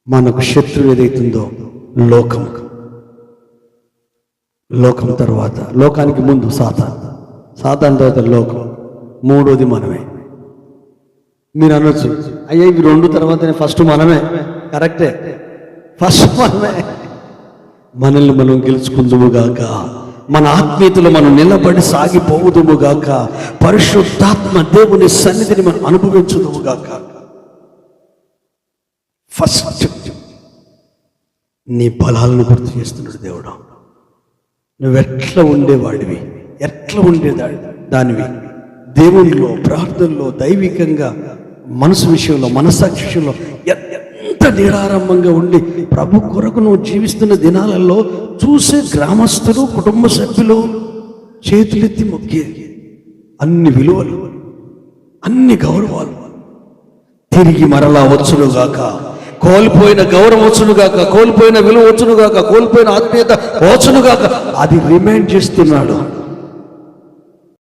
మనకు శత్రువు ఏదైతుందో లోకం, లోకం తర్వాత, లోకానికి ముందు సాతాన్ తర్వాత లోకం, మూడోది మనమే. మీరు అనొచ్చు, అయ్యా ఇవి రెండు తర్వాతనే ఫస్ట్ మనమే. కరెక్టే, ఫస్ట్ మనమే. మనల్ని మనం గెలుచుకుందుముగాక, మన ఆత్మీయతలో మనం నిలబడి సాగిపోవుదుముగాక, పరిశుద్ధాత్మ దేవుని సన్నిధిని మనం అనుభవించుదుముగాక. ఫస్ట్ నీ బలాలను గుర్తు చేస్తున్నాడు దేవుడు. నువ్వెట్లా ఉండేవాడివి, ఎట్లా దానివి దేవునిలో, ప్రార్థనలో, దైవికంగా, మనసు విషయంలో, మనస్సాక్షి విషయంలో ఎంత నిరారంభంగా ఉండి ప్రభు కొరకు నువ్వు జీవిస్తున్న దినాలలో చూసే గ్రామస్తులు, కుటుంబ సభ్యులు చేతులెత్తి మొక్కేది. అన్ని విలువలు, అన్ని గౌరవాలు తిరిగి మరలా వచ్చునుగాక, కోల్పోయిన గౌరవం వచ్చునుగాక, కోల్పోయిన విలువ వచ్చునుగాక, కోల్పోయిన ఆత్మీయత వచ్చునుగాక. అది రిమైండ్ చేస్తున్నాడు.